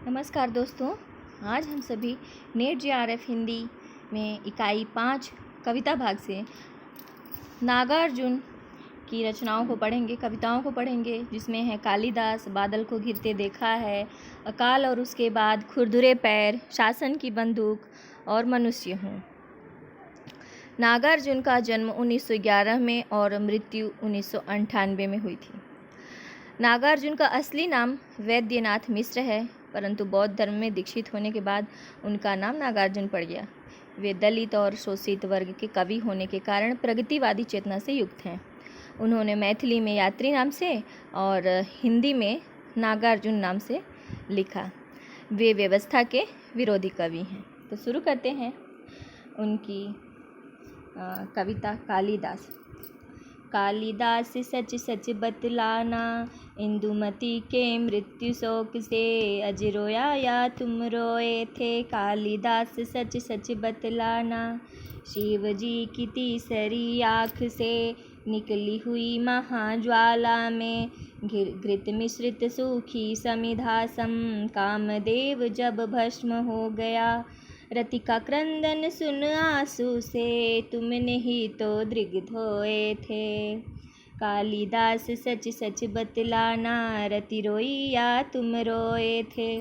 नमस्कार दोस्तों। आज हम सभी नेट जेआरएफ हिंदी में इकाई 5 कविता भाग से नागार्जुन की रचनाओं को पढ़ेंगे, कविताओं को पढ़ेंगे, जिसमें है कालिदास, बादल को घिरते देखा है, अकाल और उसके बाद, खुरदुरे पैर, शासन की बंदूक और मनुष्य हूँ। नागार्जुन का जन्म 1911 में और मृत्यु 1998 में हुई थी। नागार्जुन का असली नाम वैद्यनाथ मिश्र है, परंतु बौद्ध धर्म में दीक्षित होने के बाद उनका नाम नागार्जुन पड़ गया। वे दलित और शोषित वर्ग के कवि होने के कारण प्रगतिवादी चेतना से युक्त हैं। उन्होंने मैथिली में यात्री नाम से और हिंदी में नागार्जुन नाम से लिखा। वे व्यवस्था के विरोधी कवि हैं। तो शुरू करते हैं उनकी कविता कालिदास। कालिदास सच सच बतलाना, इंदुमती के मृत्यु शोक से अज रोया या तुम रोए थे। कालिदास सच सच बतलाना, शिव जी की तीसरी आँख से निकली हुई महाज्वाला में घृत मिश्रित सूखी समिधा सम कामदेव जब भस्म हो गया। रति का क्रंदन सुन आंसू से तुमने ही तो दृग्ध होए थे। कालिदास सच सच बतलाना, रति रोई या तुम रोए थे।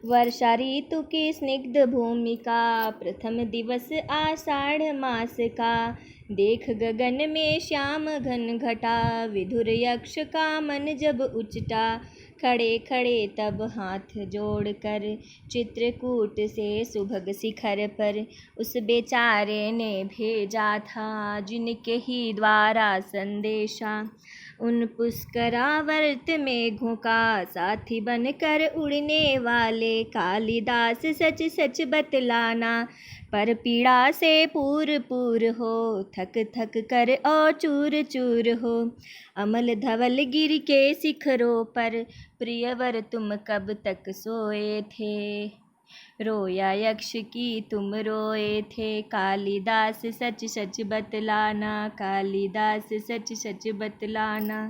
वर्षा ऋतु की स्निग्ध भूमिका, प्रथम दिवस आषाढ़ मास का। देख गगन में श्याम घन घटा, विधुर यक्ष का मन जब उचटा। खड़े खड़े तब हाथ जोड़कर चित्रकूट से सुभग शिखर पर उस बेचारे ने भेजा था, जिनके ही द्वारा संदेशा उन पुष्करावर्त मेघों का साथी बनकर उड़ने वाले। कालिदास सच सच बतलाना, पर पीड़ा से पूर पूर हो, थक थक कर और चूर चूर हो। अमल धवल गिर के शिखरों पर, प्रियवर तुम कब तक सोए थे। रोया यक्ष की तुम रोए थे। कालिदास सच सच बतलाना, कालिदास सच सच बतलाना।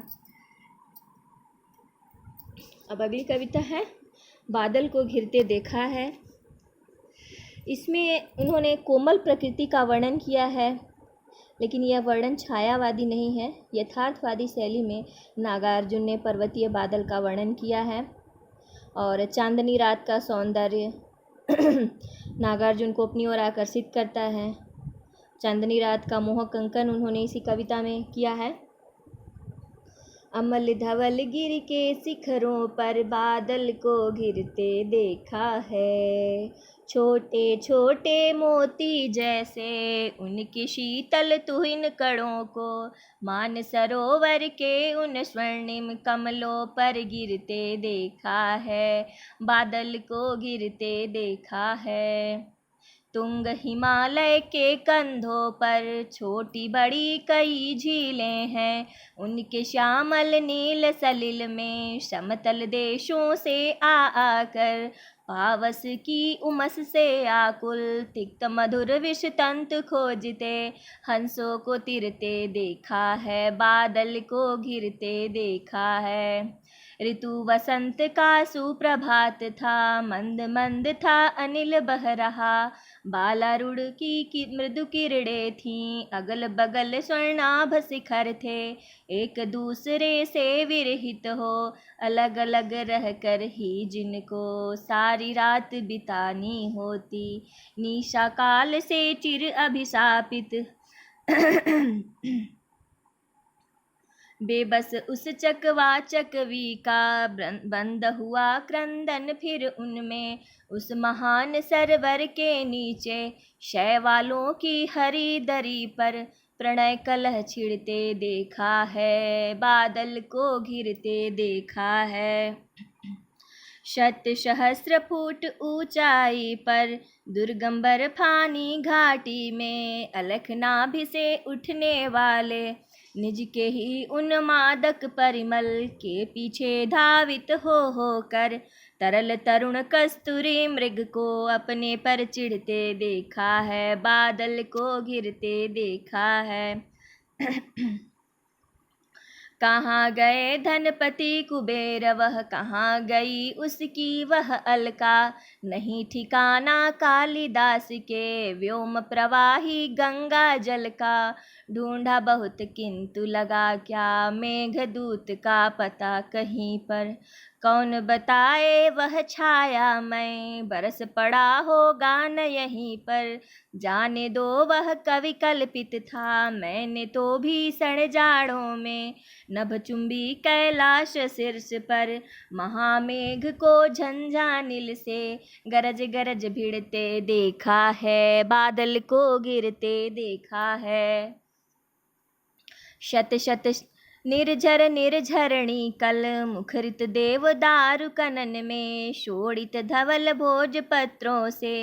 अब अगली कविता है बादल को घिरते देखा है। इसमें उन्होंने कोमल प्रकृति का वर्णन किया है, लेकिन यह वर्णन छायावादी नहीं है। यथार्थवादी शैली में नागार्जुन ने पर्वतीय बादल का वर्णन किया है और चांदनी रात का सौंदर्य नागार्जुन को अपनी ओर आकर्षित करता है। चांदनी रात का मोहक अंकन उन्होंने इसी कविता में किया है। अमल धवल गिर के शिखरों पर, बादल को घिरते देखा है। छोटे छोटे मोती जैसे उनकी शीतल तुहिन कणों को, मान सरोवर के उन स्वर्णिम कमलों पर गिरते देखा है। बादल को गिरते देखा है। तुंग हिमालय के कंधों पर छोटी बड़ी कई झीलें हैं, उनके श्यामल नील सलिल में समतल देशों से आ आकर पावस की उमस से आकुल तिक्त मधुर विष तंतु खोजते हंसों को तिरते देखा है। बादल को घिरते देखा है। ऋतु वसंत का सुप्रभात था, मंद मंद था अनिल बह रहा। बालारूढ़ की मृदु किरणें थीं, अगल बगल स्वर्णाभ शिखर थे। एक दूसरे से विरहित हो, अलग अलग रह कर ही जिनको सारी रात बितानी होती। निशा काल से चिर अभिशापित बेबस उस चकवा चकवी का बंद हुआ क्रंदन फिर उनमें। उस महान सरोवर के नीचे शय वालों की हरी दरी पर प्रणय कलह छिड़ते देखा है। बादल को घिरते देखा है। शत सहस्र फुट ऊंचाई पर दुर्गंबर फानी घाटी में, अलख नाभि से उठने वाले निज के ही उन्मादक परिमल के पीछे धावित हो कर तरल तरुण कस्तूरी मृग को अपने पर चिढ़ते देखा है। बादल को घिरते देखा है। कहाँ गए धनपति कुबेर, वह कहाँ गई उसकी वह अलका। नहीं ठिकाना कालिदास के, व्योम प्रवाही गंगा जल का। ढूंढा बहुत किंतु लगा क्या, मेघदूत का पता कहीं पर। कौन बताए वह छाया मैं, बरस पड़ा होगा न यहीं पर। जाने दो वह कवि कल्पित था, मैंने तो भीषण जाड़ों में। नभचुंबी कैलाश शीर्ष पर, महामेघ को झंझानिल से। गरज गरज भिड़ते देखा है, बादल को गिरते देखा है। शत शत निर्झर निर्झरणी कल, मुखरित देवदारु कनन में। शोणित धवल भोजपत्रों से,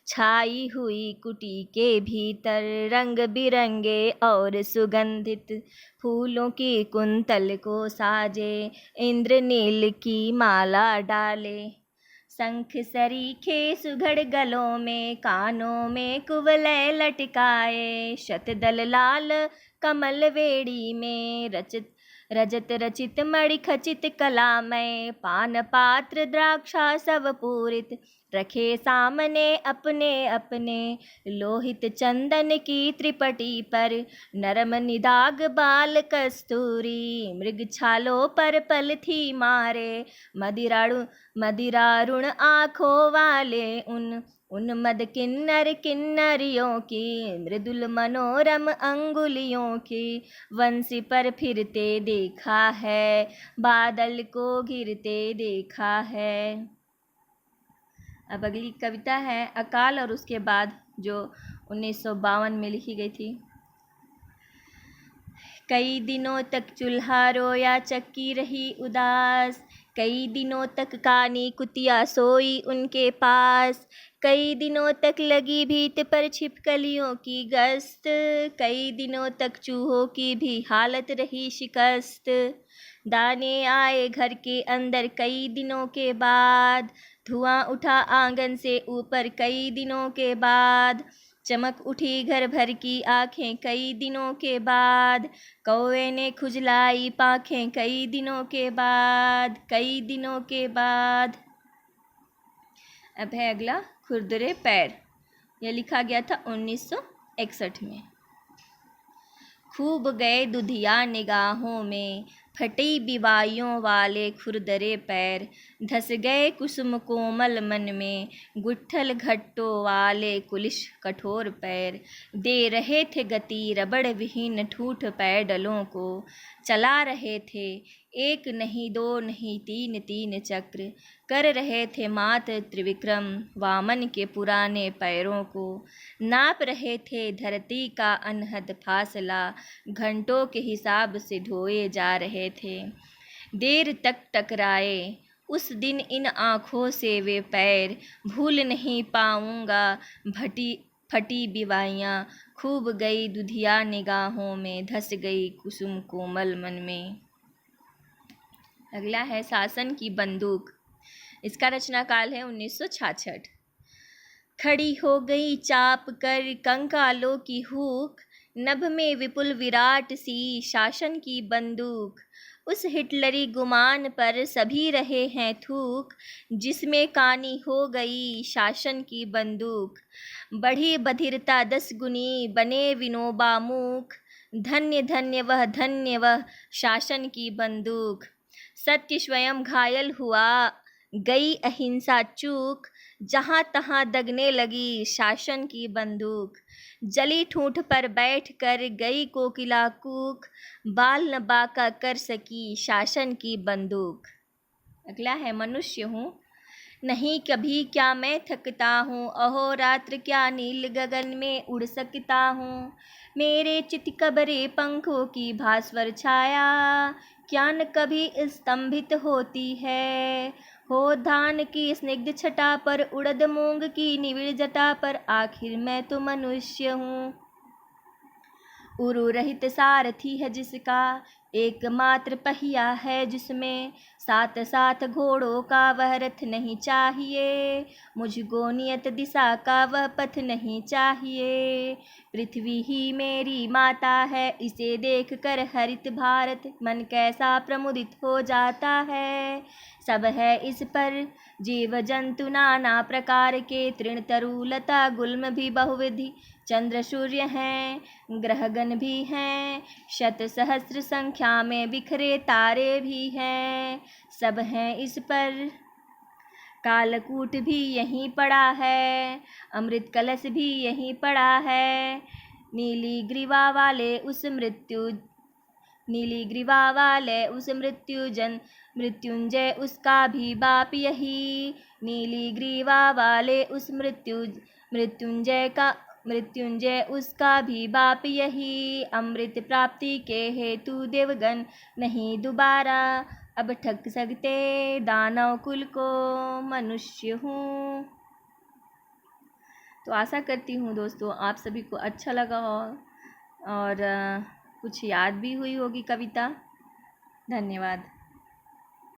छाई हुई कुटी के भीतर। रंग बिरंगे और सुगंधित फूलों की कुंतल को साजे, इंद्रनील की माला डाले। शंख सरीखे सुघड़ गलों में, कानों में कुवलय लटकाए। शतदल लाल कमल वेड़ी में, रजत रचित मणि खचित कलामय। पान पात्र द्राक्षा सब पूरित, रखे सामने अपने अपने। लोहित चंदन की त्रिपटी पर, नरम निदाग बाल कस्तूरी। मृग छालों पर पलथी मारे, मदिरारुण आँखों वाले उन मद किन्नर किन्नरियों की। मृदुल मनोरम अंगुलियों की, वंशी पर फिरते देखा है, बादल को घिरते देखा है। अब अगली कविता है अकाल और उसके बाद, जो 1952 में लिखी गई थी। कई दिनों तक चूल्हा रोया, चक्की रही उदास। कई दिनों तक कानी कुतिया सोई उनके पास। कई दिनों तक लगी भीत पर छिपकलियों की गश्त। कई दिनों तक चूहों की भी हालत रही शिकस्त। दाने आए घर के अंदर कई दिनों के बाद। धुआं उठा आंगन से ऊपर कई दिनों के बाद। चमक उठी घर भर की आंखें कई दिनों के बाद। कौवे ने खुजलाई पाखें कई दिनों के बाद, कई दिनों के बाद। अब है अगला खुरदरे पैर। यह लिखा गया था 1961 में। खूब गए दुधिया निगाहों में, फटी बिवाइयों वाले खुरदरे पैर। धस गए कुसुम कोमल मन में, गुट्ठल घट्टों वाले कुलिश कठोर पैर। दे रहे थे गति रबड़ विहीन ठूठ पैडलों को। चला रहे थे एक नहीं दो नहीं तीन तीन चक्र। कर रहे थे मात त्रिविक्रम वामन के पुराने पैरों को। नाप रहे थे धरती का अनहद फासला, घंटों के हिसाब से ढोए जा रहे थे। देर तक टकराए उस दिन इन आँखों से वे पैर। भूल नहीं पाऊँगा फटी बिवाइयाँ, खूब गई दुधिया निगाहों में, धस गई कुसुम कोमल मन में। अगला है शासन की बंदूक। इसका रचना काल है 1966। खड़ी हो गई चाप कर कंकालों की हुक, नभ में विपुल विराट सी शासन की बंदूक। उस हिटलरी गुमान पर सभी रहे हैं थूक, जिसमें कानी हो गई शासन की बंदूक। बढ़ी बधिरता 10 गुनी बने विनोबा मूक, धन्य धन्य वह शासन की बंदूक। सत्य स्वयं घायल हुआ गई अहिंसा चूक, जहाँ तहाँ दगने लगी शासन की बंदूक। जली ठूंठ पर बैठ कर गई कोकिला कूक, बाल न बाका कर सकी शासन की बंदूक। अगला है मनुष्य हूँ नहीं कभी क्या मैं थकता हूँ, अहोरात्र क्या नील गगन में उड़ सकता हूँ। मेरे चित कबरे पंखों की भास्वर छाया, क्या न कभी स्तंभित होती है। हो धान की स्निग्ध छटा पर, उड़द मूंग की निविड़ जटा पर, आखिर मैं तो मनुष्य हूँ। उरु रहित सारथी है जिसका, एकमात्र पहिया है जिसमें साथ साथ घोड़ों का वह रथ नहीं चाहिए, मुझको नियत दिशा का वह पथ नहीं चाहिए। पृथ्वी ही मेरी माता है, इसे देख कर हरित भारत मन कैसा प्रमुदित हो जाता है। सब है इस पर जीव जंतु नाना प्रकार के, तृण तरु लता गुल्म भी बहुविधि, चंद्र सूर्य हैं, ग्रहगण भी हैं, शत सहस्र संख्या में बिखरे तारे भी हैं। सब हैं इस पर, कालकूट भी यहीं पड़ा है, अमृत कलश भी यहीं पड़ा है। नीली ग्रीवा वाले उस मृत्युंजय उसका भी बाप यही, नीली ग्रीवा वाले उस मृत्युंजय उसका भी बाप यही। अमृत प्राप्ति के हेतु देवगण नहीं दोबारा अब ठग सकते, दानव कुल को मनुष्य हूँ। तो आशा करती हूँ दोस्तों आप सभी को अच्छा लगा हो और कुछ याद भी हुई होगी कविता। धन्यवाद।